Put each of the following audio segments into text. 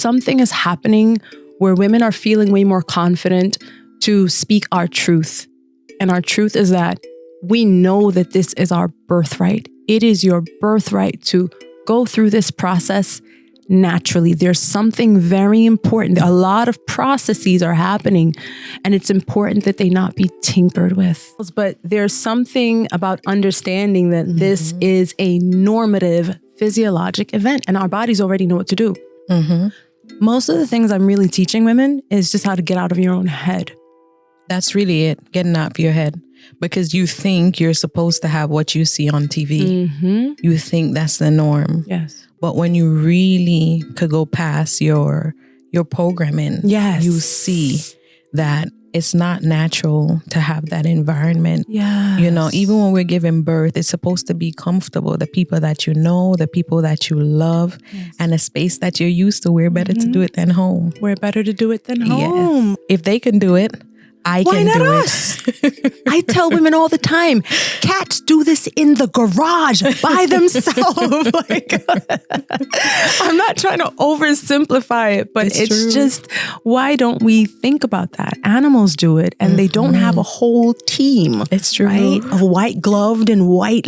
something is happening where women are feeling way more confident to speak our truth. And our truth is that we know that this is our birthright. It is your birthright to go through this process naturally. There's something very important. A lot of processes are happening, and it's important that they not be tinkered with. But there's something about understanding that this is a normative physiologic event, and our bodies already know what to do. Most of the things I'm really teaching women is just how to get out of your own head. That's really it, getting out of your head. Because you think you're supposed to have what you see on TV. You think that's the norm. Yes. But when you really could go past your programming, you see that it's not natural to have that environment. Yes. You know, even when we're giving birth, it's supposed to be comfortable. The people that you know, the people that you love, and a space that you're used to, we're better to do it than home. We're better to do it than home. Yes. If they can do it, I Why can not do us? it. I tell women all the time, cats do this in the garage by themselves. I'm not trying to oversimplify it, but it's just, why don't we think about that? Animals do it, and they don't have a whole team. It's true. Right? Of white gloved and white,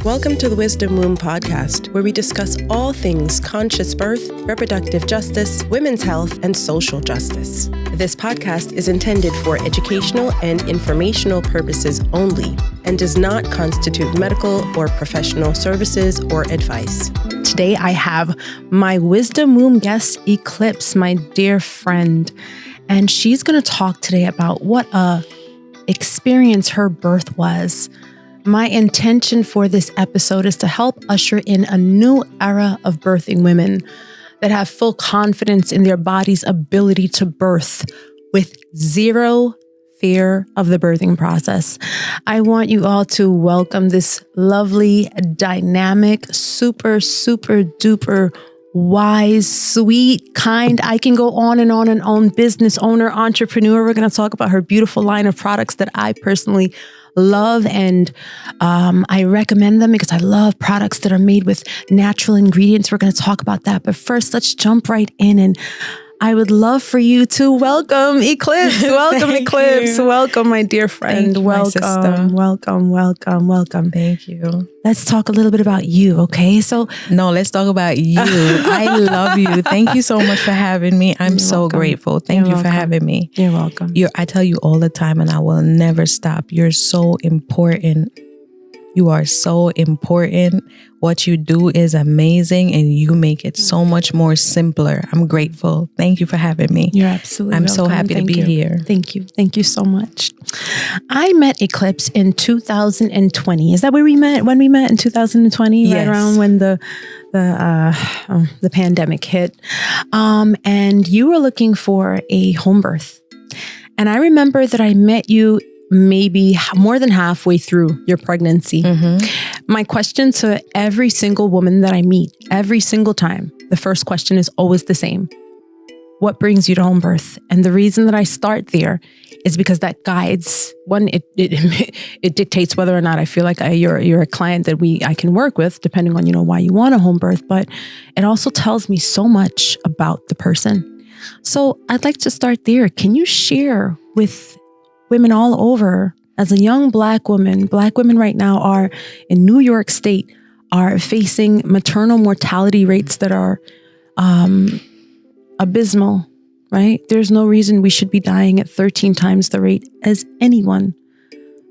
Welcome to the Wisdom Womb podcast, where we discuss all things conscious birth, reproductive justice, women's health, and social justice. This podcast is intended for educational and informational purposes only and does not constitute medical or professional services or advice. Today I have my Wisdom Womb guest, Eclipse, my dear friend, and she's going to talk today about what a experience her birth was. My intention for this episode is to help usher in a new era of birthing women that have full confidence in their body's ability to birth with zero fear of the birthing process. I want you all to welcome this lovely, dynamic, super, super duper wise, sweet, kind, I can go on and on, business owner, entrepreneur. We're going to talk about her beautiful line of products that I personally love, and I recommend them because I love products that are made with natural ingredients. We're going to talk about that. But first, let's jump right in, and I would love for you to welcome Eclipse. Welcome, Eclipse. You. Welcome, my dear friend. Welcome. Thank you. Let's talk a little bit about you, okay? No, let's talk about you. I love you. Thank you so much for having me. I'm so grateful. Thank you for having me. You're welcome. I tell you all the time, and I will never stop. You're so important. You are so important. What you do is amazing, and you make it so much more simpler. I'm grateful. Thank you for having me. You're absolutely I'm welcome. so happy to be here. Thank you. Thank you so much. I met Eclipse in 2020. Is that where we met? When we met in 2020? Yes. Right around when the pandemic hit. And you were looking for a home birth. And I remember that I met you maybe more than halfway through your pregnancy. My question to every single woman that I meet, every single time, the first question is always the same. What brings you to home birth? And the reason that I start there is because that guides, one, it dictates whether or not I feel like you're a client that I can work with, depending on, why you want a home birth, but it also tells me so much about the person. So I'd like to start there. Can you share with women all over, as a young Black women right now are in New York State, are facing maternal mortality rates that are abysmal, right? There's no reason we should be dying at 13 times the rate as anyone.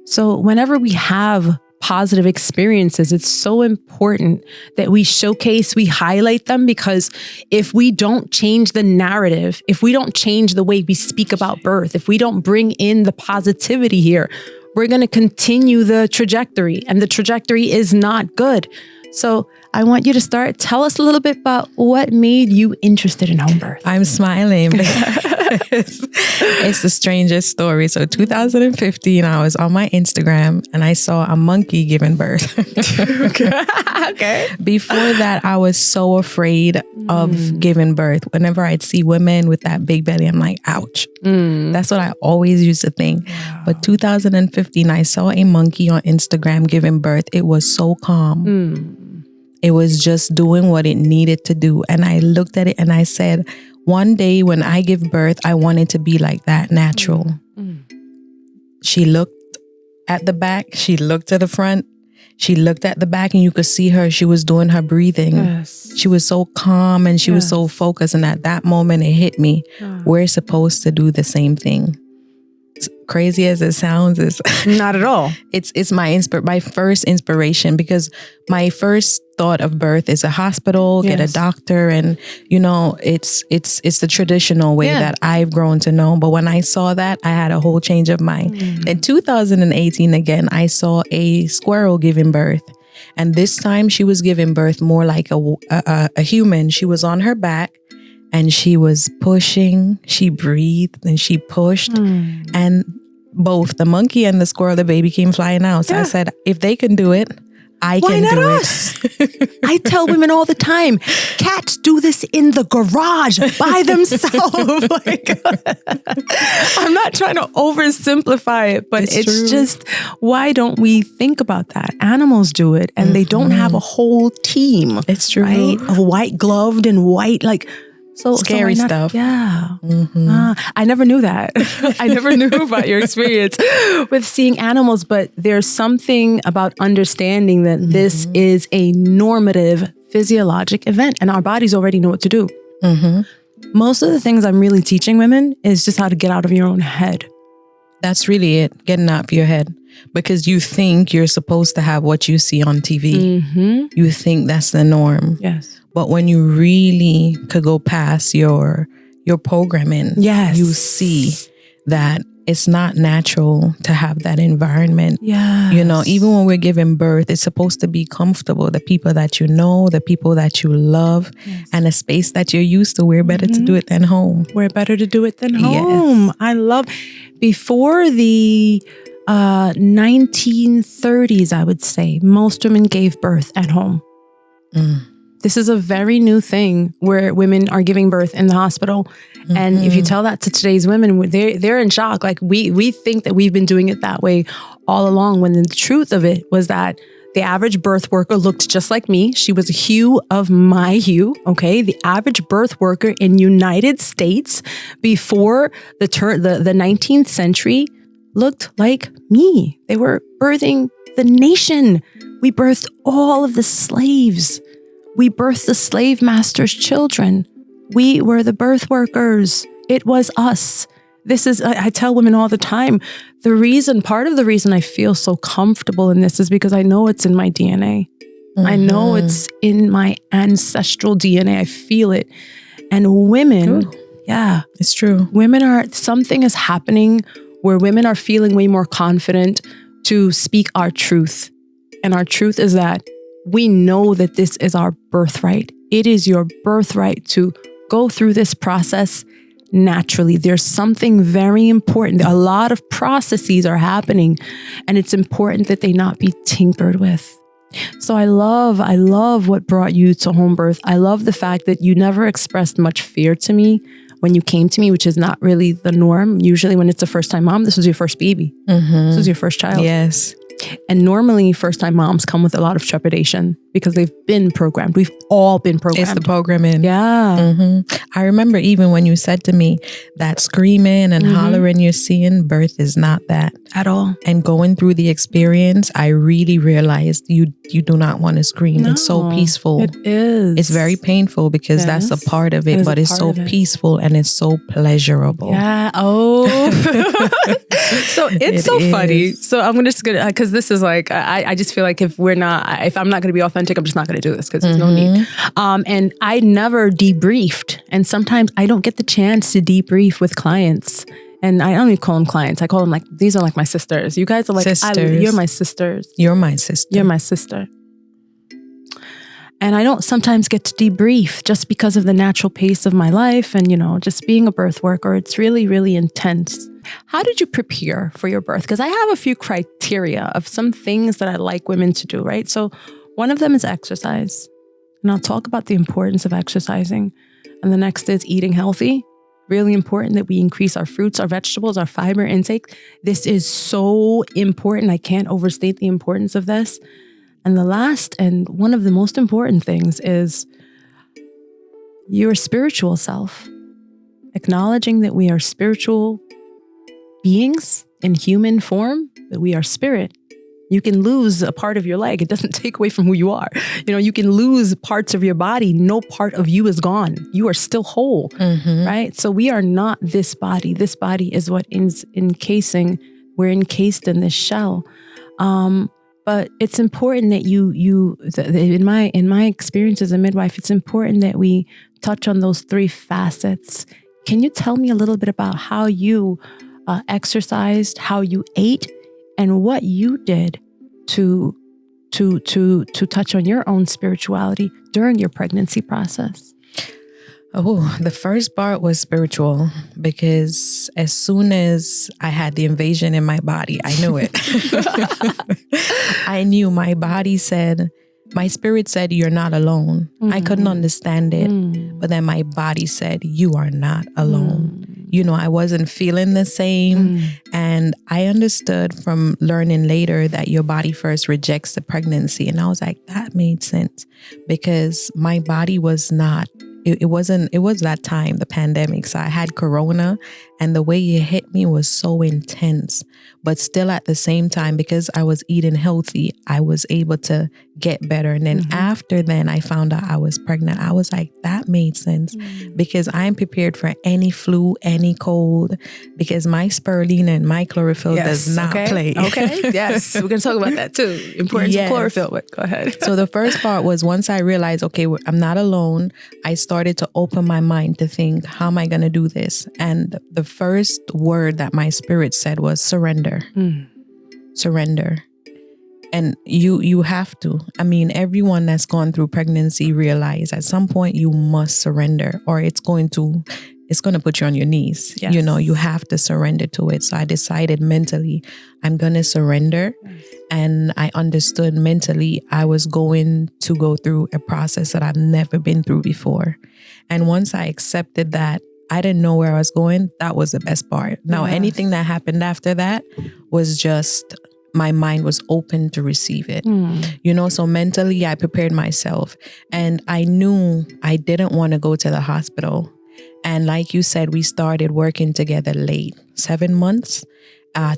So whenever we have positive experiences, it's so important that we showcase, we highlight them, because if we don't change the narrative, if we don't change the way we speak about birth, if we don't bring in the positivity here, we're going to continue the trajectory, and the trajectory is not good. So I want you to start. Tell us a little bit about what made you interested in home birth. I'm smiling. It's the strangest story. So 2015, I was on my Instagram and I saw a monkey giving birth. Okay. Before that, I was so afraid of giving birth. Whenever I'd see women with that big belly, I'm like, ouch. That's what I always used to think. Wow. But 2015, I saw a monkey on Instagram giving birth. It was so calm. It was just doing what it needed to do. And I looked at it and I said, one day when I give birth, I want it to be like that, natural. She looked at the back. She looked at the front. She looked at the back and you could see her. She was doing her breathing. Yes. She was so calm and she was so focused. And at that moment, it hit me. We're supposed to do the same thing. As crazy as it sounds, is Not at all. It's my first inspiration, because my first thought of birth is a hospital, get a doctor, and it's the traditional way that I've grown to know. But when I saw that, I had a whole change of mind. In 2018, again, I saw a squirrel giving birth, and this time she was giving birth more like a human. She was on her back. And she was pushing, she breathed and she pushed. And both the monkey and the squirrel, the baby came flying out. So I said, if they can do it, I can do us? it. I tell women all the time, cats do this in the garage by themselves. I'm not trying to oversimplify it, but it's true. just, why don't we think about that? Animals do it and they don't have a whole team. It's true. Right? Of white gloved and white, so scary why not? stuff. Yeah. I never knew that. I never knew about your experience with seeing animals, but there's something about understanding that this is a normative physiologic event and our bodies already know what to do. Most of the things I'm really teaching women is just how to get out of your own head. That's really it. Getting out of your head. Because you think you're supposed to have what you see on TV. You think that's the norm. Yes. But when you really could go past your programming, you see that it's not natural to have that environment. Yeah. Even when we're giving birth, it's supposed to be comfortable. The people that you know, the people that you love, and a space that you're used to. We're better to do it than home. We're better to do it than home. Yes. I love, before the 1930s, I would say, most women gave birth at home. This is a very new thing where women are giving birth in the hospital. And if you tell that to today's women, they're in shock. We think that we've been doing it that way all along, when the truth of it was that the average birth worker looked just like me. She was a hue of my hue. Okay. The average birth worker in United States before the 19th century looked like me. They were birthing the nation. We birthed all of the slaves. We birthed the slave master's children. We were the birth workers. It was us. This is, I tell women all the time, part of the reason I feel so comfortable in this is because I know it's in my DNA. I know it's in my ancestral DNA. I feel it. And women, it's true. Something is happening where women are feeling way more confident to speak our truth. And our truth is that we know that this is our birthright. It is your birthright to go through this process naturally. There's something very important. A lot of processes are happening, and it's important that they not be tinkered with. So I love what brought you to home birth. I love the fact that you never expressed much fear to me when you came to me, which is not really the norm. Usually when it's a first-time mom, this was your first baby. This was your first child. Yes. And normally first-time moms come with a lot of trepidation because they've been programmed. We've all been programmed. It's the programming. Yeah. I remember even when you said to me that screaming and hollering you're seeing, birth is not that. At all. And going through the experience, I really realized you do not want to scream. No, it's so peaceful. It is. It's very painful because that's a part of it, but it's so peaceful and it's so pleasurable. Yeah. Oh. So it's so funny. So I'm just going to, because this is I just feel like if I'm not going to be authentic, I'm just not going to do this because there's no need. And I never debriefed. And sometimes I don't get the chance to debrief with clients. And I don't even call them clients. I call them these are my sisters. You guys are sisters. You're my sisters. You're my sister. You're my sister. And I don't sometimes get to debrief just because of the natural pace of my life and, just being a birth worker. It's really, really intense. How did you prepare for your birth? Because I have a few criteria of some things that I like women to do, right? So one of them is exercise. And I'll talk about the importance of exercising. And the next is eating healthy. Really important that we increase our fruits, our vegetables, our fiber intake. This is so important. I can't overstate the importance of this. And the last and one of the most important things is your spiritual self. Acknowledging that we are spiritual beings in human form, that we are spirit. You can lose a part of your leg. It doesn't take away from who you are. You can lose parts of your body. No part of you is gone. You are still whole, right? So we are not this body. This body is what is encasing. We're encased in this shell. But it's important that in my experience as a midwife, it's important that we touch on those three facets. Can you tell me a little bit about how you exercised, how you ate, and what you did to touch on your own spirituality during your pregnancy process? Oh, the first part was spiritual because as soon as I had the invasion in my body, I knew it. I knew my body said, my spirit said, you're not alone. I couldn't understand it. But then my body said, you are not alone. I wasn't feeling the same. And I understood from learning later that your body first rejects the pregnancy. And I was like, that made sense because my body was not. It was that time, the pandemic. So I had corona and the way it hit me was so intense. But still at the same time, because I was eating healthy, I was able to get better. And then after then, I found out I was pregnant. I was like, that made sense because I'm prepared for any flu, any cold, because my spirulina and my chlorophyll does not play. Okay. Yes. We're going to talk about that too. Importance of chlorophyll. But go ahead. So the first part was once I realized, okay, I'm not alone. I started to open my mind to think, how am I going to do this? And the first word that my spirit said was surrender. Surrender. And you have to. I mean, everyone that's gone through pregnancy realize at some point you must surrender or it's going to put you on your knees. Yes. You have to surrender to it. So I decided mentally, I'm going to surrender. Yes. And I understood mentally I was going to go through a process that I've never been through before. And once I accepted that, I didn't know where I was going. That was the best part. Now, anything that happened after that was just my mind was open to receive it. So mentally I prepared myself and I knew I didn't want to go to the hospital. And like you said, we started working together late, 7 months,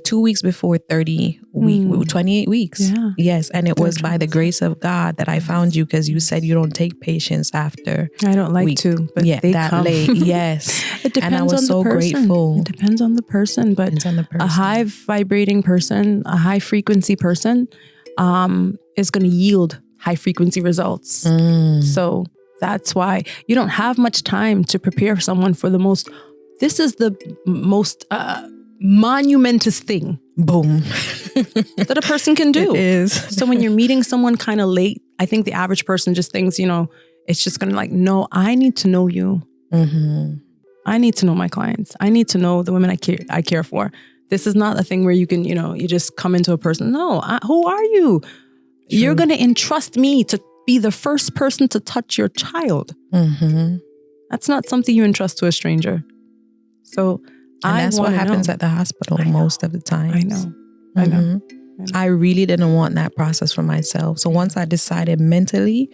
2 weeks before 28 weeks. Yeah. Yes. And it was by the grace of God that I found you because you said you don't take patients after. I don't like to, but they that come. Late. Yes. It depends and I was on the so person. Grateful. It depends on the person, but a high vibrating person, a high frequency person is going to yield high frequency results. So that's why you don't have much time to prepare someone for this is the most monumentous thing, boom, that a person can do. It is. So when you're meeting someone kind of late, I think the average person just thinks, it's just going to no, I need to know you. I need to know my clients. I need to know the women I care for. This is not a thing where you can, you just come into a person. No, who are you? True. You're going to entrust me to be the first person to touch your child. That's not something you entrust to a stranger. So that's what happens at the hospital most of the time. I know. I really didn't want that process for myself. So once I decided mentally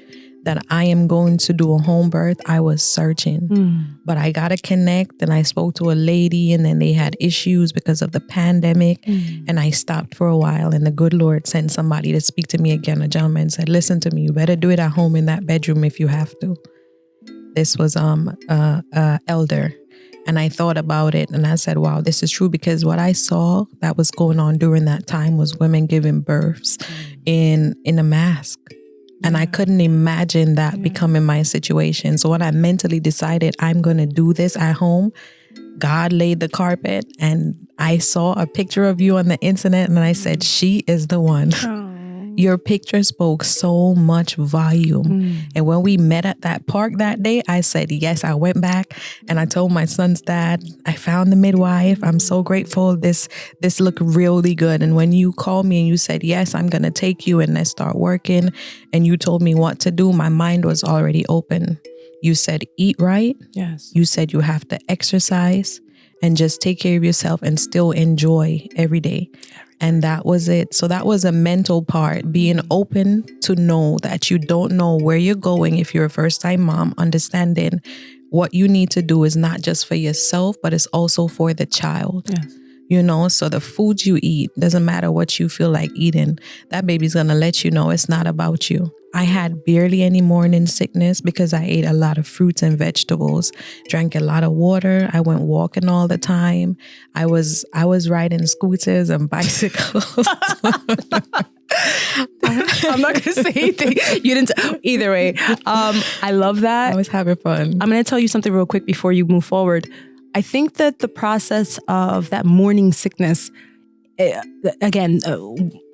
that I am going to do a home birth, I was searching. But I got to connect and I spoke to a lady and then they had issues because of the pandemic. And I stopped for a while and the good Lord sent somebody to speak to me again. A gentleman said, listen to me, you better do it at home in that bedroom if you have to. This was elder. And I thought about it and I said, wow, this is true because what I saw that was going on during that time was women giving births in a mask. And I couldn't imagine that becoming my situation. So when I mentally decided I'm going to do this at home, God laid the carpet and I saw a picture of you on the internet and I said, she is the one. Your picture spoke so much volume. And when we met at that park that day, I said, yes, I went back and I told my son's dad, I found the midwife. I'm so grateful. This looked really good. And when you called me and you said, yes, I'm going to take you and let's start working. And you told me what to do. My mind was already open. You said, eat right. Yes. You said you have to exercise and just take care of yourself and still enjoy every day. And that was it. So that was a mental part, being open to know that you don't know where you're going if you're a first-time mom, understanding what you need to do is not just for yourself, but it's also for the child. Yes. So the food you eat, doesn't matter what you feel like eating, that baby's going to let you know it's not about you. I had barely any morning sickness because I ate a lot of fruits and vegetables, drank a lot of water. I went walking all the time. I was riding scooters and bicycles. I'm not going to say anything. You didn't. Either way, I love that. I was having fun. I'm going to tell you something real quick before you move forward. I think that the process of that morning sickness, again,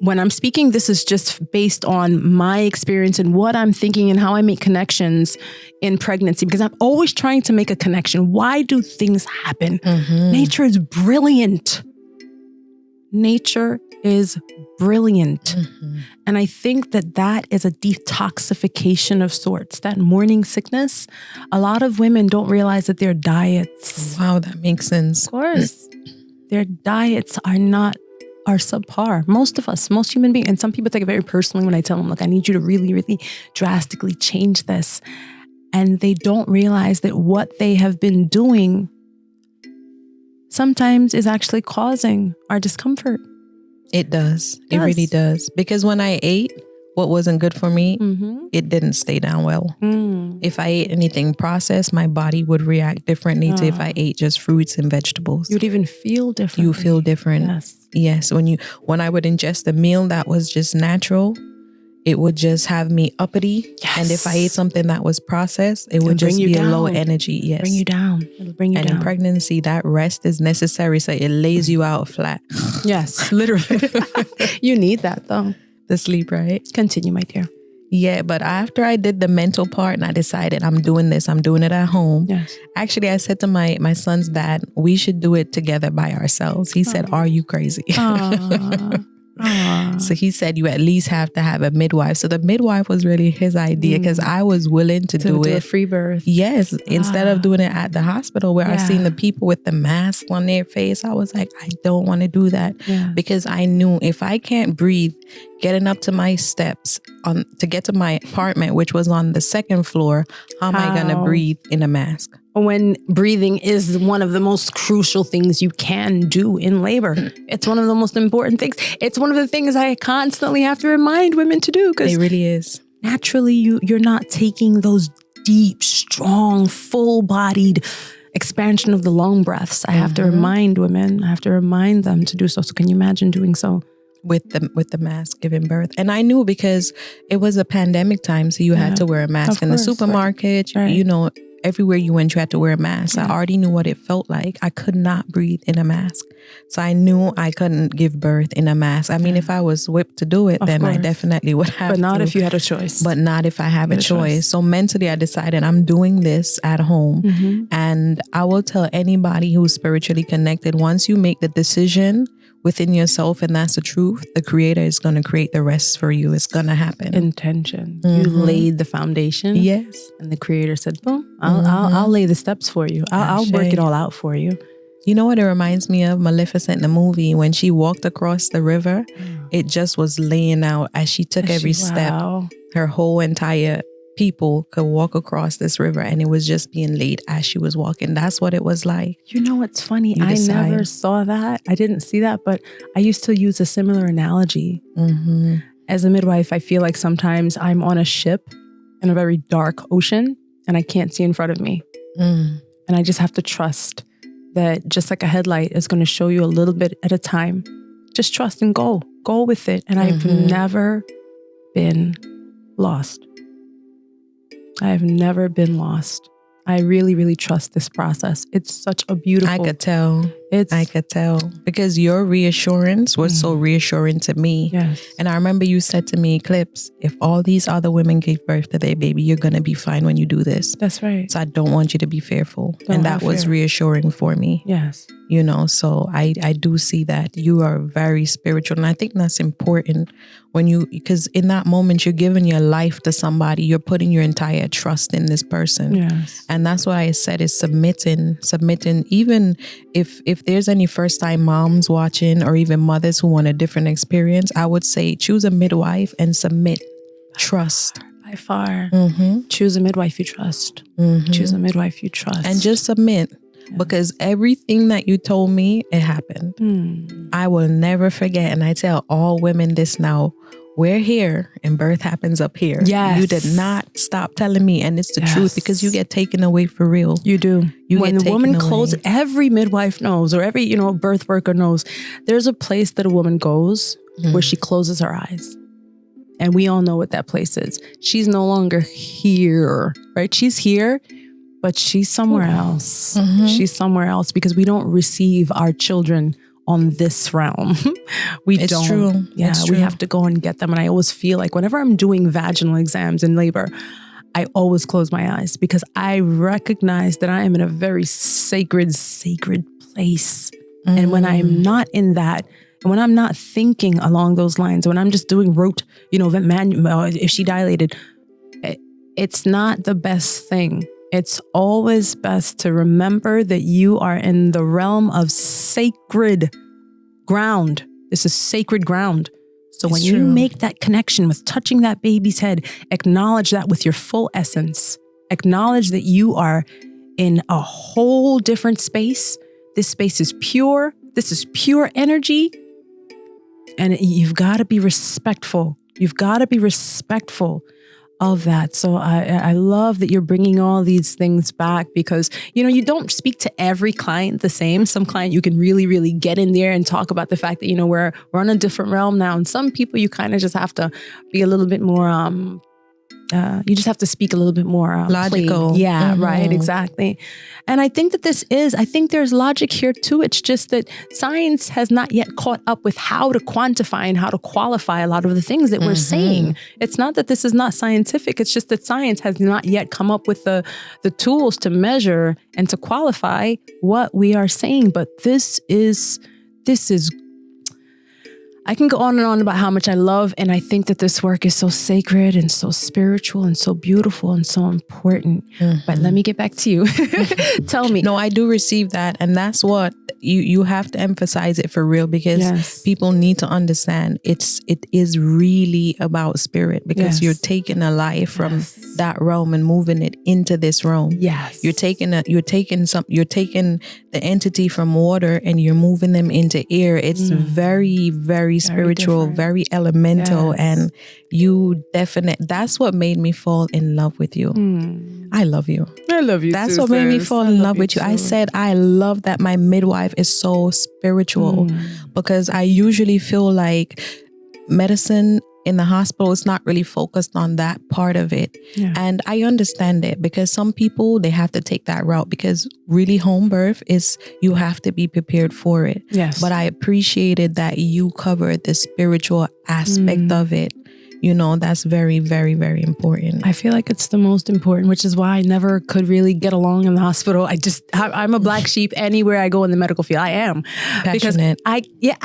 when I'm speaking, this is just based on my experience and what I'm thinking and how I make connections in pregnancy, because I'm always trying to make a connection. Why do things happen? Nature is brilliant. Nature is brilliant. And I think that is a detoxification of sorts. That morning sickness, a lot of women don't realize that their diets. Wow, that makes sense. Of course. Their diets are subpar. Most of us, most human beings, and some people take it very personally when I tell them, look, I need you to really, really drastically change this. And they don't realize that what they have been doing sometimes is actually causing our discomfort. It does. It really does. Because when I ate what wasn't good for me, it didn't stay down well. If I ate anything processed, my body would react differently to if I ate just fruits and vegetables. You'd even feel different. You feel different. Yes. When I would ingest a meal that was just natural, it would just have me uppity. Yes. And if I ate something that was processed, it would just be a low energy. Yes. Bring you down. It'll bring you down. And in pregnancy, that rest is necessary. So it lays you out flat. Yes, literally. You need that though. The sleep, right? Continue, my dear. Yeah, but after I did the mental part and I decided I'm doing this, I'm doing it at home. Yes. Actually, I said to my son's dad, we should do it together by ourselves. He said, are you crazy? So he said, you at least have to have a midwife. So the midwife was really his idea because I was willing to do it. A free birth. Yes. Instead of doing it at the hospital where I seen the people with the mask on their face, I was like, I don't want to do that because I knew if I can't breathe, getting up to my steps to get to my apartment, which was on the second floor, how am I going to breathe in a mask? When breathing is one of the most crucial things you can do in labor. It's one of the most important things. It's one of the things I constantly have to remind women to do because it really is. Naturally, you're not taking those deep, strong, full-bodied expansion of the long breaths. I have to remind women. I have to remind them to do so. So can you imagine doing so? With the mask giving birth. And I knew because it was a pandemic time, so you had to wear a mask in the supermarket, everywhere you went, you had to wear a mask. I already knew what it felt like. I could not breathe in a mask. So I knew I couldn't give birth in a mask. I mean, if I was whipped to do it, then I definitely would have But not if you had a choice. But not if I have a choice. So mentally, I decided I'm doing this at home. And I will tell anybody who's spiritually connected, once you make the decision within yourself, and that's the truth, the creator is going to create the rest for you. It's going to happen. Intention. You laid the foundation. Yes. And the creator said, boom, I'll lay the steps for you. I'll work it all out for you. You know what it reminds me of? Maleficent, the movie, when she walked across the river, it just was laying out as she took every step. Her whole entire people could walk across this river and it was just being laid as she was walking. That's what it was like. You know what's funny? I never saw that. I didn't see that, but I used to use a similar analogy. As a midwife, I feel like sometimes I'm on a ship in a very dark ocean and I can't see in front of me. And I just have to trust that just like a headlight is going to show you a little bit at a time. Just trust and go with it. And I've never been lost. I have never been lost. I really, really trust this process. It's such a beautiful... I could tell. Because your reassurance was so reassuring to me. Yes. And I remember you said to me, Eclipse, if all these other women gave birth to their baby, you're going to be fine when you do this. That's right. So I don't want you to be fearful. And that was reassuring for me. Yes. you know, so I do see that you are very spiritual. And I think that's important because in that moment, you're giving your life to somebody. You're putting your entire trust in this person. Yes. And that's what I said is submitting. Even if there's any first time moms watching or even mothers who want a different experience, I would say choose a midwife and submit. Trust. By far. Choose a midwife you trust. Choose a midwife you trust. And just submit. Because everything that you told me, it happened. I will never forget. And I tell all women this now. We're here and birth happens up here. Yes. You did not stop telling me. And it's the truth because you get taken away for real. You do. When the woman closes, every midwife knows or every, birth worker knows there's a place that a woman goes where she closes her eyes. And we all know what that place is. She's no longer here, right? She's here. But she's somewhere else. She's somewhere else because we don't receive our children on this realm. It's don't. True. Yeah, it's true. We have to go and get them. And I always feel like whenever I'm doing vaginal exams in labor, I always close my eyes because I recognize that I am in a very sacred place. And when I'm not in that, and when I'm not thinking along those lines, when I'm just doing rote, if she dilated, it's not the best thing. It's always best to remember that you are in the realm of sacred ground. This is sacred ground. So when you make that connection with touching that baby's head, acknowledge that with your full essence. Acknowledge that you are in a whole different space. This space is pure. This is pure energy. And you've got to be respectful. You've got to be respectful of that. So I love that you're bringing all these things back because, you don't speak to every client the same. Some client you can really, really get in there and talk about the fact that, we're on a different realm now. And some people you kind of just have to be a little bit more, you just have to speak a little bit more logical. Plain. Yeah, right. Exactly. And I think that I think there's logic here too. It's just that science has not yet caught up with how to quantify and how to qualify a lot of the things that we're saying. It's not that this is not scientific. It's just that science has not yet come up with the tools to measure and to qualify what we are saying. But this is I can go on and on about how much I love and I think that this work is so sacred and so spiritual and so beautiful and so important. But let me get back to you. Tell me. No, I do receive that. And that's what you have to emphasize it for real because people need to understand it is really about spirit because you're taking a life from that realm and moving it into this realm. Yes. You're taking the entity from water and you're moving them into air. It's very, very spiritual, very elemental. And you that's what made me fall in love with you. I love you. I love you. That's too, what made me fall in love with you. I said, I love that my midwife is so spiritual because I usually feel like medicine in the hospital is not really focused on that part of it. Yeah. And I understand it because some people, they have to take that route because really home birth is, you have to be prepared for it. Yes. But I appreciated that you covered the spiritual aspect of it. That's very, very, very important. I feel like it's the most important, which is why I never could really get along in the hospital. I'm a black sheep anywhere I go in the medical field. I am. Passionate. Because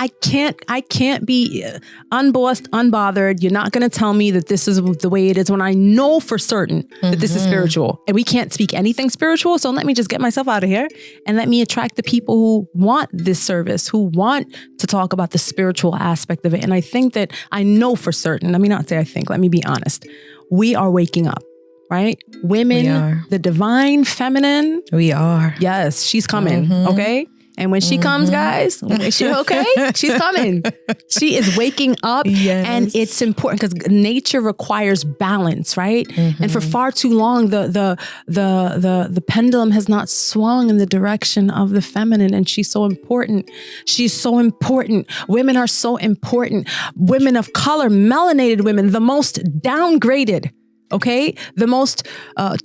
I can't be unbossed, unbothered. You're not going to tell me that this is the way it is when I know for certain that this is spiritual and we can't speak anything spiritual. So let me just get myself out of here and let me attract the people who want this service, who want to talk about the spiritual aspect of it. And I think that I know for certain, let me not say I think, let me be honest. We are waking up, right? Women, the divine feminine. We are. Yes, she's coming. Okay. And when she comes, guys, she's coming. She is waking up and it's important because nature requires balance, right? And for far too long, the pendulum has not swung in the direction of the feminine. And she's so important. She's so important. Women are so important. Women of color, melanated women, the most downgraded, okay? The most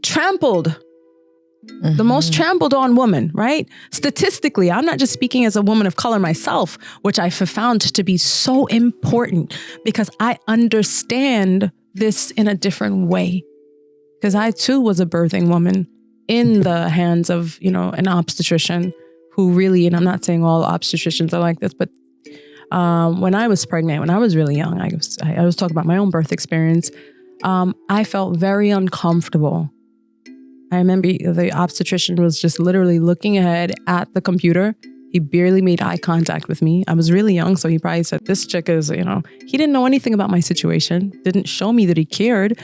trampled. The most trampled on woman, right? Statistically, I'm not just speaking as a woman of color myself, which I have found to be so important because I understand this in a different way. Because I too was a birthing woman in the hands of, an obstetrician who really, and I'm not saying all obstetricians are like this, but when I was pregnant, when I was really young, I was talking about my own birth experience. I felt very uncomfortable. I remember the obstetrician was just literally looking ahead at the computer. He barely made eye contact with me. I was really young, so he probably said, this chick is, he didn't know anything about my situation, didn't show me that he cared.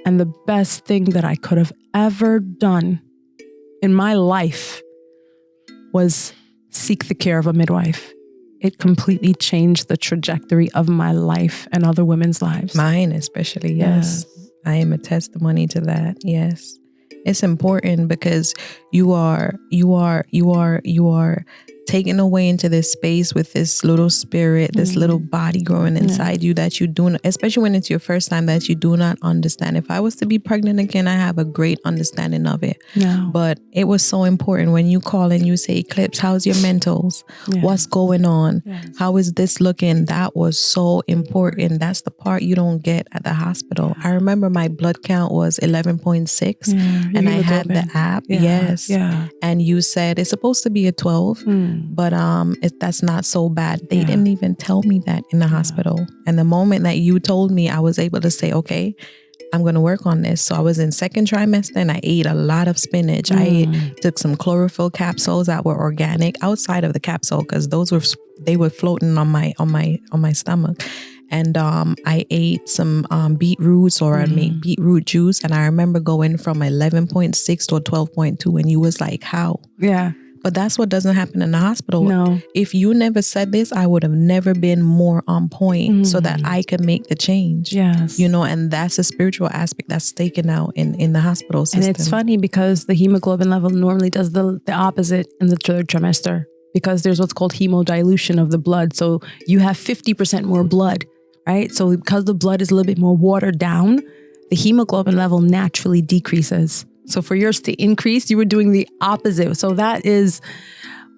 And the best thing that I could have ever done in my life was seek the care of a midwife. It completely changed the trajectory of my life and other women's lives. Mine especially, yes. I am a testimony to that, yes. It's important because you are taken away into this space with this little spirit, this little body growing inside you that you do not, especially when it's your first time, that you do not understand. If I was to be pregnant again, I have a great understanding of it. No. But it was so important when you call and you say, Eclipse, how's your mentals? Yeah. What's going on? Yes. How is this looking? That was so important. That's the part you don't get at the hospital. I remember my blood count was 11.6 and I had the app. Yeah. Yes. Yeah. And you said it's supposed to be a 12. But that's not so bad. They didn't even tell me that in the hospital. And the moment that you told me, I was able to say, okay, I'm going to work on this. So I was in second trimester and I ate a lot of spinach. I took some chlorophyll capsules that were organic outside of the capsule because they were floating on my stomach. And I ate some beetroots, or I made beetroot juice. And I remember going from 11.6 to a 12.2 and you was like, how? Yeah. But that's what doesn't happen in the hospital. No. If you never said this, I would have never been more on point so that I could make the change. Yes. And that's a spiritual aspect that's taken out in the hospital system. And it's funny because the hemoglobin level normally does the opposite in the third trimester because there's what's called hemodilution of the blood. So you have 50% more blood, right? So because the blood is a little bit more watered down, the hemoglobin level naturally decreases. So for yours to increase, you were doing the opposite. So that is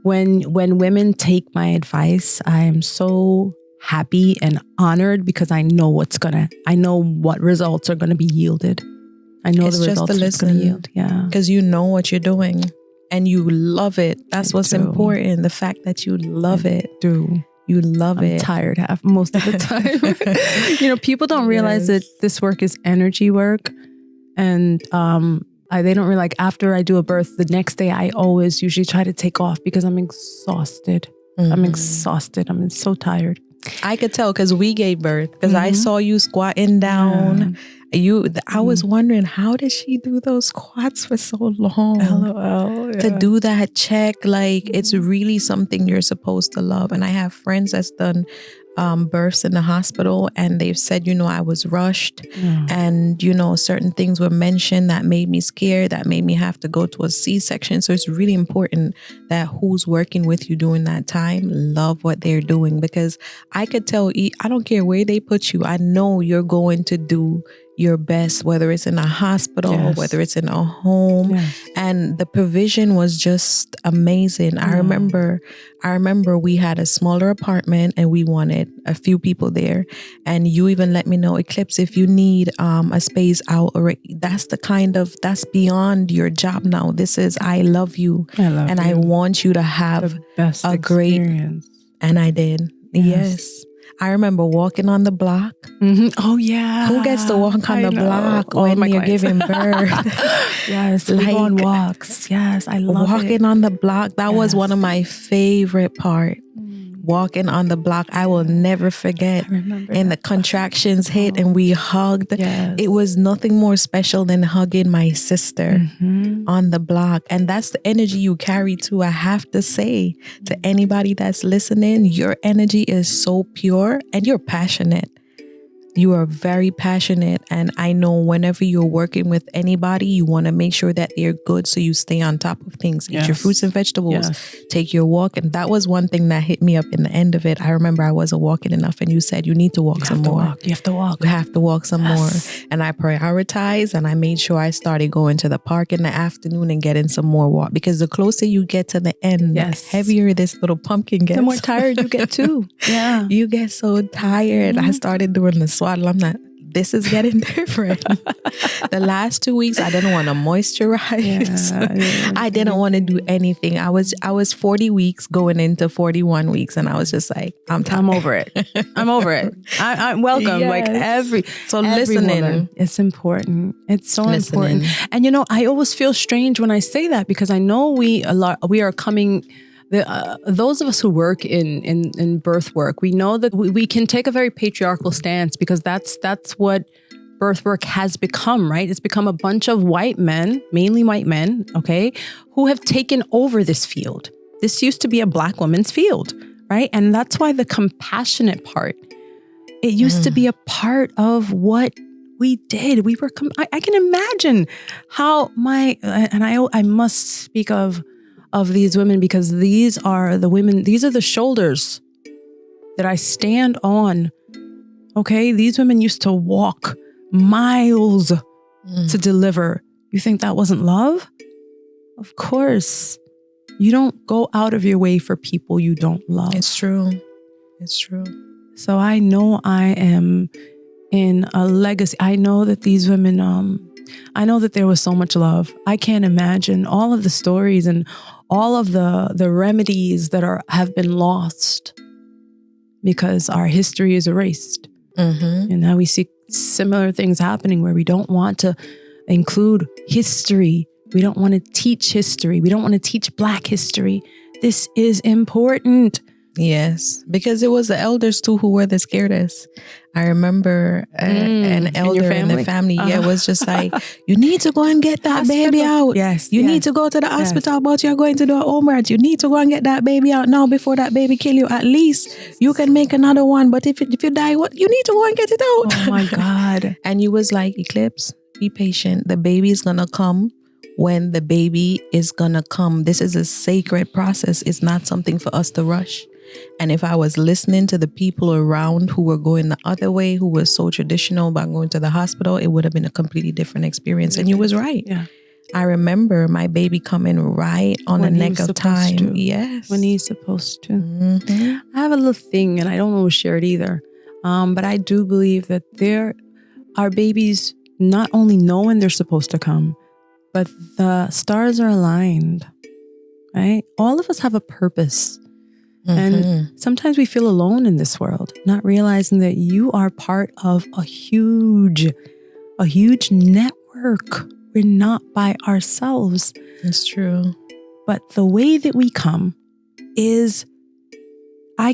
when women take my advice, I am so happy and honored because I know what results are going to be yielded. I know the results are going to yield. Yeah. Because you know what you're doing and you love it. That's what's important. The fact that you love it. You love it. I'm tired most of the time. People don't realize that this work is energy work. And, they don't really after I do a birth, the next day I always usually try to take off because I'm exhausted. I'm exhausted. I'm so tired. I could tell because we gave birth because I saw you squatting down. I was wondering, how did she do those squats for so long? LOL. To do that check, it's really something you're supposed to love. And I have friends that's done births in the hospital and they've said, I was rushed and, certain things were mentioned that made me scared, that made me have to go to a C-section. So it's really important that who's working with you during that time love what they're doing, because I could tell, I don't care where they put you, I know you're going to do your best, whether it's in a hospital, whether it's in a home. And the provision was just amazing. I remember we had a smaller apartment and we wanted a few people there. And you even let me know, Eclipse, if you need a space out, or that's beyond your job now. This is, I love you. I want you to have the best experience. And I did. Yes. I remember walking on the block. Oh, yeah. Who gets to walk on the block when you're giving birth? Yes, on walks. Yes, I love walking on the block. That was one of my favorite parts. Walking on the block, I will never forget. And the contractions hit and we hugged. Yes. It was nothing more special than hugging my sister on the block. And that's the energy you carry too. I have to say to anybody that's listening, your energy is so pure and you're passionate. You are very passionate. And I know whenever you're working with anybody, you want to make sure that they're good. So you stay on top of things. Eat your fruits and vegetables. Take your walk. And that was one thing that hit me up in the end of it. I remember I wasn't walking enough and you said, you need to walk some more. You have to walk. You have to walk some more. And I prioritized and I made sure I started going to the park in the afternoon and getting some more walk. Because the closer you get to the end, the heavier this little pumpkin gets. The more tired you get too. You get so tired. I started doing the swaddle. I'm not this is getting different. The last 2 weeks, I didn't want to moisturize. I didn't want to do anything. I was 40 weeks going into 41 weeks, and I was just like, I'm over it. I'm over it. I'm welcome. Like every listening. Woman, it's important. It's so important. And I always feel strange when I say that, because I know we are coming. Those of us who work in birth work, we know that we can take a very patriarchal stance, because that's what birth work has become, right? It's become a bunch of white men, mainly white men, okay, who have taken over this field. This used to be a Black woman's field, right? And that's why the compassionate part, it used to be a part of what we did. We were, I can imagine how I must speak of these women, because these are the women, these are the shoulders that I stand on. Okay. These women used to walk miles to deliver. You think that wasn't love? Of course. You don't go out of your way for people you don't love. It's true. It's true. So I know I am in a legacy. I know that these women, I know that there was so much love. I can't imagine all of the stories and all of the remedies that have been lost because our history is erased. And now we see similar things happening where we don't want to include history. We don't want to teach history. We don't want to teach Black history. This is important. Yes, because it was the elders too who were the scaredest. I remember an elder in the family, was just like, you need to go and get that baby out. Yes, you need to go to the hospital, but you're going to do a home birth. You need to go and get that baby out now before that baby kill you. At least you can make another one. But if you die, what you need to go and get it out. Oh my God. And you was like, Eclipse, be patient. The baby is gonna come when the baby is gonna come. This is a sacred process. It's not something for us to rush. And if I was listening to the people around who were going the other way, who were so traditional about going to the hospital, it would have been a completely different experience. And you was right. Yeah. I remember my baby coming right on the neck of time. Yes. When he's supposed to. I have a little thing, and I don't always share it either. But I do believe that our babies not only know when they're supposed to come, but the stars are aligned, right? All of us have a purpose. And sometimes we feel alone in this world, not realizing that you are part of a huge network. We're not by ourselves. It's true. But the way that we come is, there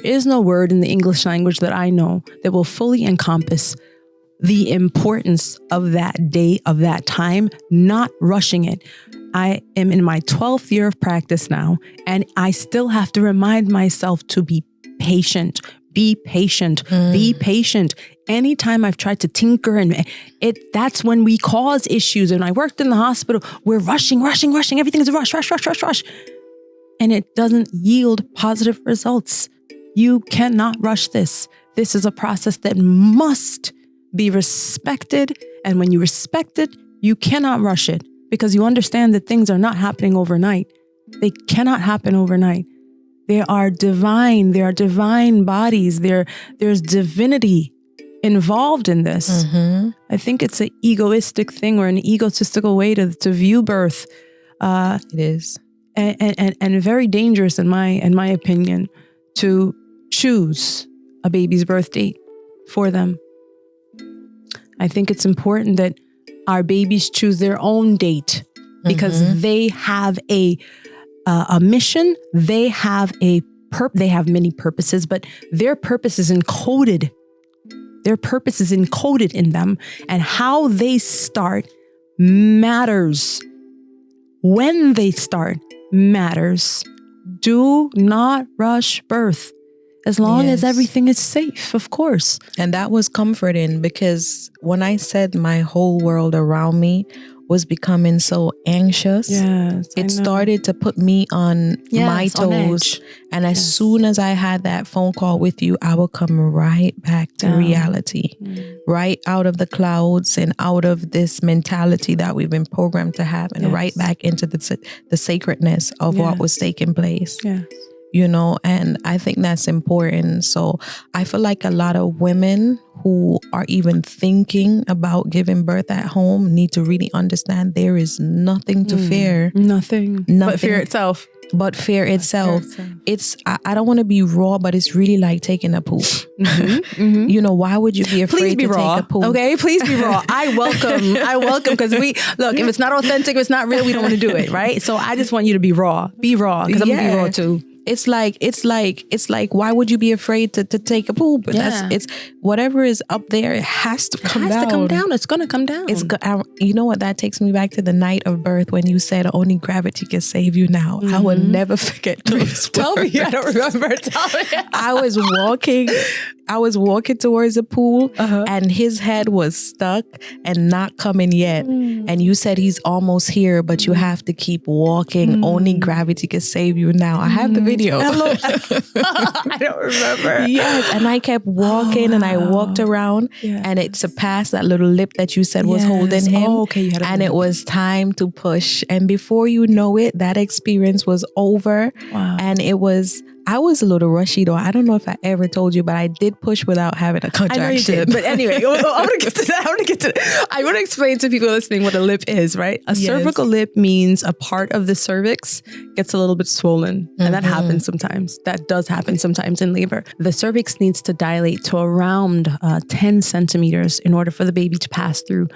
is no word in the English language that I know that will fully encompass the importance of that day, of that time, not rushing it. I am in my 12th year of practice now, and I still have to remind myself to be patient. Be patient. Be patient. Anytime I've tried to tinker that's when we cause issues. And I worked in the hospital, we're rushing. Everything's a rush. And it doesn't yield positive results. You cannot rush this. This is a process that must be respected. And when you respect it, you cannot rush it, because you understand that things are not happening overnight. They cannot happen overnight. They are divine. There are divine bodies. There's divinity involved in this. I think it's an egoistic thing, or an egotistical way to view birth. It is. And very dangerous in my opinion, to choose a baby's birth date for them. I think it's important that our babies choose their own date, because they have a mission. They have they have many purposes, but their purpose is encoded. Their purpose is encoded in them, and how they start matters. When they start matters. Do not rush birth. As long as everything is safe, of course. And that was comforting, because when I said my whole world around me was becoming so anxious, it started to put me on my toes. And as soon as I had that phone call with you, I would come right back to reality, right out of the clouds and out of this mentality that we've been programmed to have, and right back into the sacredness of what was taking place. and I think that's important. So I feel like a lot of women who are even thinking about giving birth at home need to really understand there is nothing to fear. Nothing. But fear itself. It's, I don't want to be raw, but it's really like taking a poop. Why would you be afraid to take a poop? Okay, please be raw. I welcome, because if it's not authentic, if it's not real, we don't want to do it, right? So I just want you to be raw, because I'm gonna be raw too. It's like, why would you be afraid to take a poop? Yeah. It's whatever is up there, it has to come down. It's going to come down. You know what? That takes me back to the night of birth when you said only gravity can save you now. I will never forget those Tell me, I don't remember. Tell me. I was walking towards the pool and his head was stuck and not coming yet. And you said he's almost here, but you have to keep walking. Only gravity can save you now. I have the video. I don't remember. Yes. And I kept walking and I walked around and it surpassed that little lip that you said was holding him. Oh, okay. And it was time to push. And before you know it, that experience was over. Wow. And I was a little rushy though. I don't know if I ever told you, but I did push without having a contraction. I know you did. But anyway, I want to get to that. I want to explain to people listening what a lip is, right? A cervical lip means a part of the cervix gets a little bit swollen. And that happens sometimes. That does happen sometimes in labor. The cervix needs to dilate to around 10 centimeters in order for the baby to pass through.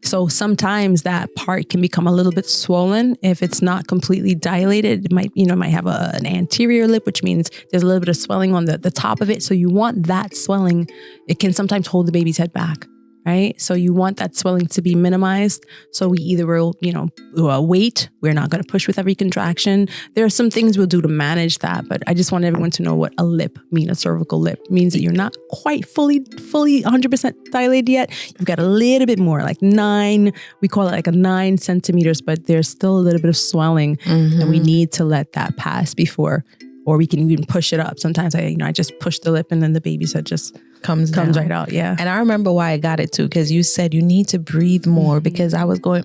So sometimes that part can become a little bit swollen. If it's not completely dilated, it might have an anterior lip, which means there's a little bit of swelling on the top of it. So you want that swelling. It can sometimes hold the baby's head back, right? So you want that swelling to be minimized. So we either will, wait. We're not going to push with every contraction. There are some things we'll do to manage that, but I just want everyone to know what a lip means. A cervical lip means that you're not quite fully 100% dilated yet. You've got a little bit more, like 9. We call it like a 9 centimeters, but there's still a little bit of swelling, and we need to let that pass before, or we can even push it up. Sometimes I just push the lip and then the baby's head just comes right out. Yeah. And I remember why I got it too, because you said you need to breathe more, because I was going,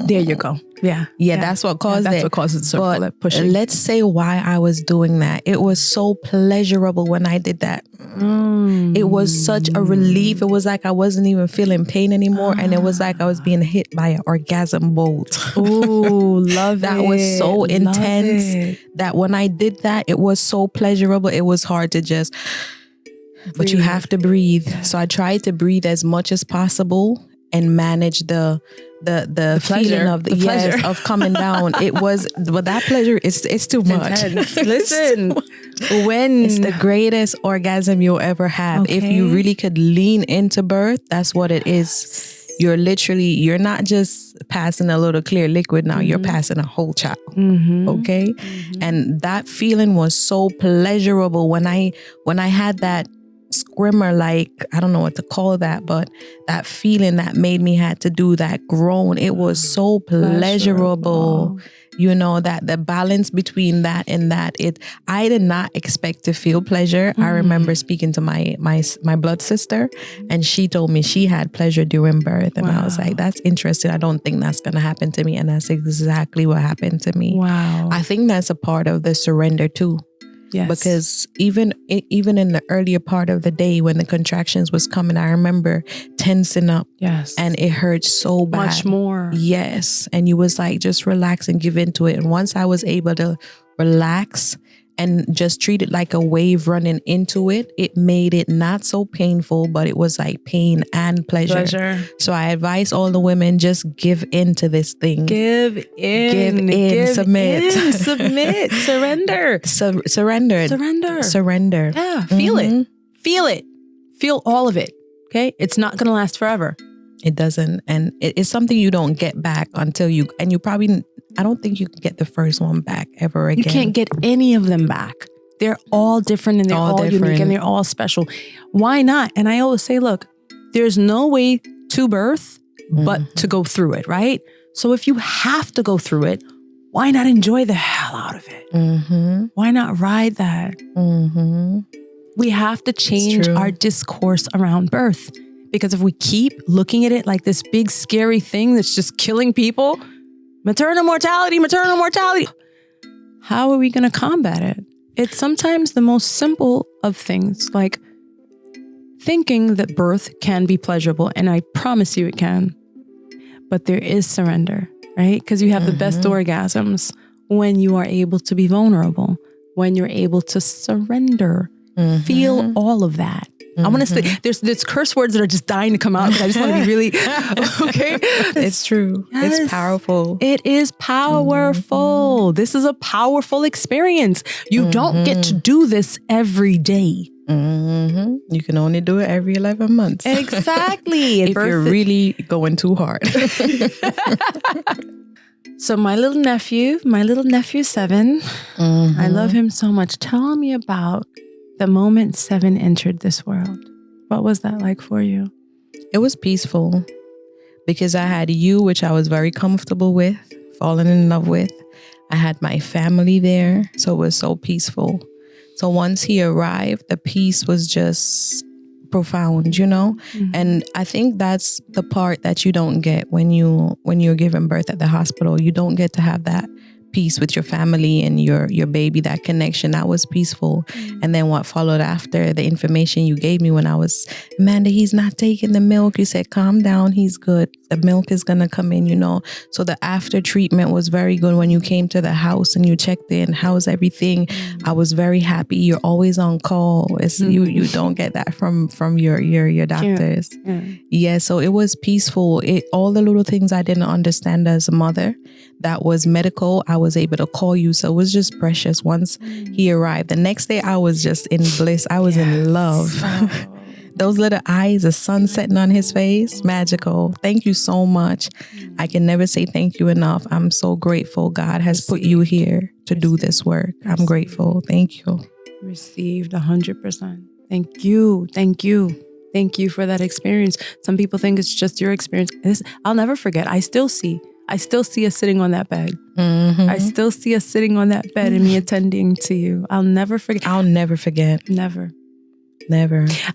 There you go. Yeah. That's what caused it. That's what causes the cervical lip pushing. Let's say why I was doing that. It was so pleasurable when I did that. It was such a relief. It was like I wasn't even feeling pain anymore. And it was like I was being hit by an orgasm bolt. Oh, love that it. That was so intense that when I did that, it was so pleasurable. It was hard to just... But you have to breathe. So I tried to breathe as much as possible and manage the feeling of the pleasure of coming down. But that pleasure it's too much. Listen, it's the greatest orgasm you'll ever have. Okay. If you really could lean into birth, that's what it is. You're not just passing a little clear liquid now, you're passing a whole child. Okay. And that feeling was so pleasurable when I had that screamer, like, I don't know what to call that, but that feeling that made me had to do that groan. It was so pleasurable. That the balance between that and that, I did not expect to feel pleasure. I remember speaking to my blood sister, and she told me she had pleasure during birth. And I was like, that's interesting. I don't think that's going to happen to me. And that's exactly what happened to me. Wow. I think that's a part of the surrender too. Yes. Because even in the earlier part of the day when the contractions was coming, I remember tensing up. Yes. And it hurt so bad. Much more. Yes. And you was like, just relax and give into it. And once I was able to relax and just treat it like a wave running into it, it made it not so painful, but it was like pain and pleasure. So I advise all the women, just give in to this thing. Give in. Submit. Surrender. Surrender. Yeah. Feel it. Feel it. Feel all of it. Okay. It's not going to last forever. It doesn't. And it's something you don't get back until I don't think you can get the first one back ever again. You can't get any of them back. They're all different and they're all unique and they're all special. Why not? And I always say, look, there's no way to birth but to go through it, right? So if you have to go through it, why not enjoy the hell out of it? Why not ride that? We have to change our discourse around birth. Because if we keep looking at it like this big scary thing that's just killing people, maternal mortality. how are we going to combat it? It's sometimes the most simple of things, like thinking that birth can be pleasurable. And I promise you it can. But there is surrender, right? Because you have the best orgasms when you are able to be vulnerable, when you're able to surrender, feel all of that. I want to say there's curse words that are just dying to come out because I just want to be really okay. It's true. Yes. It's powerful. It is powerful. This is a powerful experience. You don't get to do this every day. You can only do it every 11 months. Exactly. If you're really going too hard. So my little nephew 7, I love him so much. Tell me about the moment 7 entered this world. What was that like for you? It was peaceful because I had you, which I was very comfortable with, fallen in love with. I had my family there, so it was so peaceful. So once he arrived, the peace was just profound, you know? And I think that's the part that you don't get when you're giving birth at the hospital. You don't get to have that peace with your family and your baby, that connection. That was peaceful. And then what followed after, the information you gave me when I was, Amanda, he's not taking the milk. You said, calm down, he's good. The milk is going to come in, you know. So the after treatment was very good. When you came to the house and you checked in, how's everything? I was very happy. You're always on call. You don't get that from your doctors. Yeah, so it was peaceful. All the little things I didn't understand as a mother, that was medical, I was able to call you. So it was just precious. Once he arrived, the next day I was just in bliss. I was in love. Those little eyes, the sun setting on his face, magical. Thank you so much. I can never say thank you enough. I'm so grateful God has put you here to do this work. I'm grateful. Thank you. Received 100%. Thank you. Thank you. Thank you for that experience. Some people think it's just your experience. I'll never forget. I still see us sitting on that bed. I still see us sitting on that bed and me attending to you. I'll never forget. I'll never forget. Never.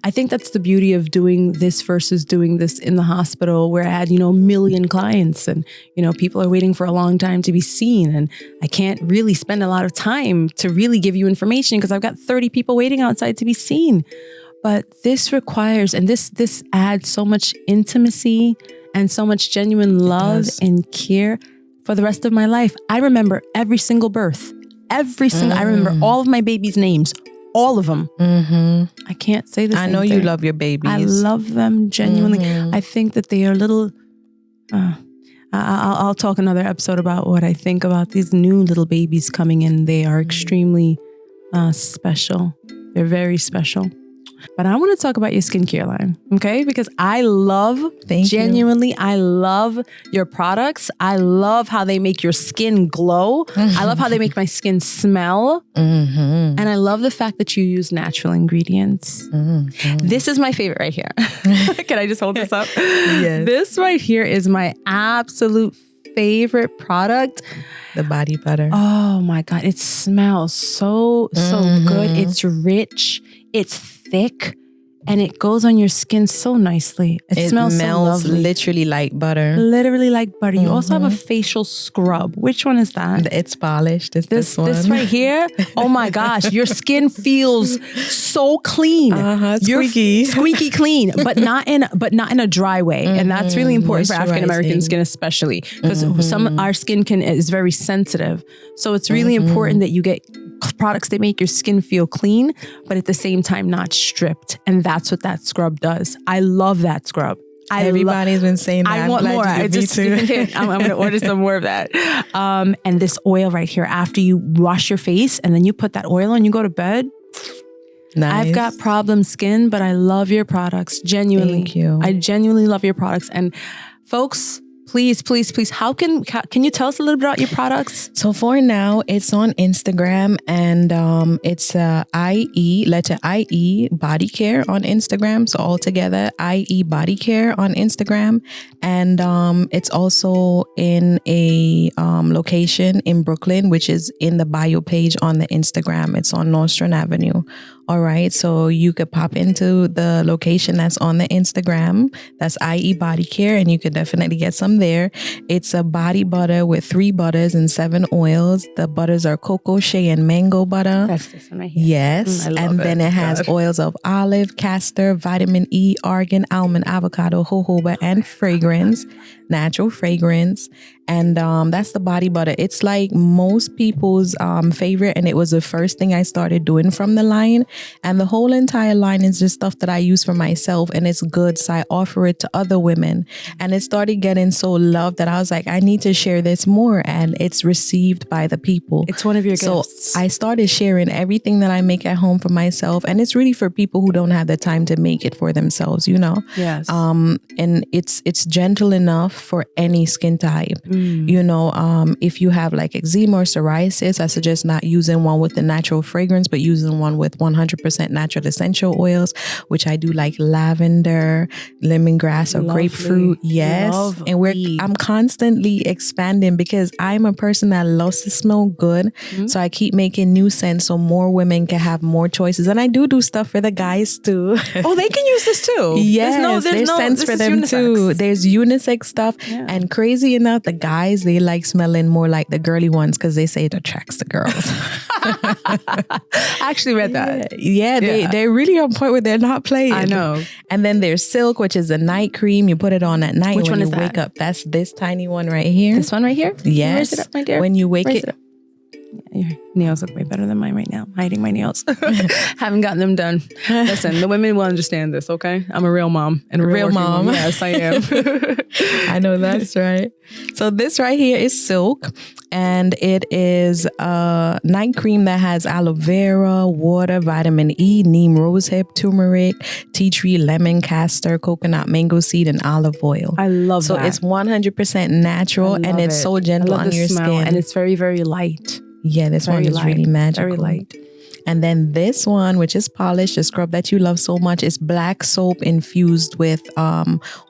I think that's the beauty of doing this versus doing this in the hospital, where I had, a million clients and, people are waiting for a long time to be seen. And I can't really spend a lot of time to really give you information because I've got 30 people waiting outside to be seen. But this requires, and this adds so much intimacy and so much genuine love and care for the rest of my life. I remember every single birth, I remember all of my babies' names, all of them. I can't say the same I know thing. You love your babies. I love them genuinely. I think that they are little, I'll talk another episode about what I think about these new little babies coming in. They are extremely special. They're very special. But I want to talk about your skincare line, okay? Because I love, I love your products. I love how they make your skin glow. I love how they make my skin smell. And I love the fact that you use natural ingredients. This is my favorite right here. Can I just hold this up? Yes. This right here is my absolute favorite product. The body butter. Oh my God. It smells so good. It's rich. It's thick. And it goes on your skin so nicely. It smells so lovely. Literally like butter. Literally like butter. You also have a facial scrub. Which one is that? It's polished. It's this one. This right here. Oh my gosh. Your skin feels so clean. Squeaky. Squeaky clean, but not in a dry way. And that's really important for African American skin, especially because our skin is very sensitive. So it's really important that you get products that make your skin feel clean, but at the same time not stripped. And that's what that scrub does. I love that scrub. Everybody's been saying that. I want more. I'm going to order some more of that. And this oil right here, after you wash your face and then you put that oil on, you go to bed. Nice. I've got problem skin, but I love your products. Genuinely. Thank you. I genuinely love your products. And folks, please, how can you tell us a little bit about your products? So for now, it's on Instagram and it's letter IE Body Care on Instagram. So all together, IE Body Care on Instagram. And it's also in a location in Brooklyn, which is in the bio page on the Instagram. It's on Nostrand Avenue. All right. So you could pop into the location that's on the Instagram. That's IE Body Care. And you could definitely get some there. It's a body butter with 3 butters and 7 oils. The butters are cocoa, shea, and mango butter. That's this one right here. Yes. And then it has oils of olive, castor, vitamin E, argan, almond, avocado, jojoba, and fragrance, natural fragrance. And that's the body butter. It's like most people's favorite. And it was the first thing I started doing from the line. And the whole entire line is just stuff that I use for myself. And it's good. So I offer it to other women. And it started getting so loved that I was like, I need to share this more. And it's received by the people. It's one of your So gifts. I started sharing everything that I make at home for myself. And it's really for people who don't have the time to make it for themselves, you know? Yes. And it's gentle enough for any skin type. You know, if you have like eczema or psoriasis, I suggest not using one with the natural fragrance, but using one with 100% natural essential oils, which I do like lavender, lemongrass, or Lovely. grapefruit. Yes. Lovely. And I'm constantly expanding because I'm a person that loves to smell good. So I keep making new scents so more women can have more choices. And I do stuff for the guys too. Oh, they can use this too. Yes, there's scents for them too. There's unisex stuff. Yeah. And crazy enough, the guys, they like smelling more like the girly ones because they say it attracts the girls. I actually read that. Yeah, they're really on point where they're not playing. I know. And then there's Silk, which is a night cream. You put it on at night. Which when one you is that? wake up. That's this tiny one right here. This one right here? Yes. Raise it up, my dear. When you wake Raise it up. Yeah, your nails look way better than mine right now. I'm hiding my nails. Haven't gotten them done. Listen, the women will understand this, okay? I'm a real mom and a real mom. woman. Yes, I am. I know that's right. So this right here is Silk, and it is a night cream that has aloe vera, water, vitamin E, neem rosehip, turmeric, tea tree, lemon, castor, coconut, mango seed, and olive oil. I love So that. it's 100% natural, and it's so gentle on your skin. And it's very, very light. Yeah, this one Very is light. really magical. Very light. And then this one, which is polished, the scrub that you love so much, is black soap infused with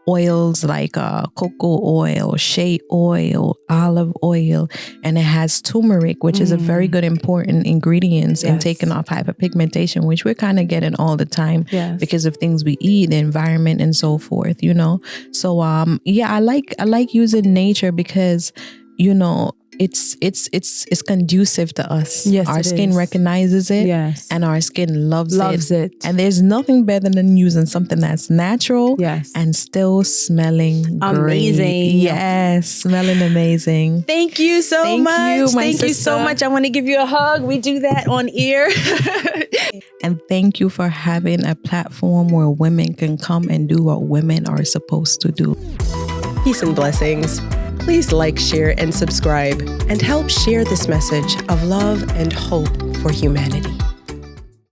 oils like cocoa oil, shea oil, olive oil, and it has turmeric, which is a very good important ingredient in taking off hyperpigmentation, which we're kind of getting all the time because of things we eat, the environment, and so forth. You know, so I like using nature because, you know, it's conducive to us. Yes, our it skin is. recognizes it. Yes. And our skin loves it. it. And there's nothing better than using something that's natural Yes. and still smelling Amazing. great. Yes, smelling amazing. Thank you so Thank much. you, my Thank you so sister. much. I want to give you a hug. We do that on air. And thank you for having a platform where women can come and do what women are supposed to do. Peace and blessings. Please like, share, and subscribe, and help share this message of love and hope for humanity.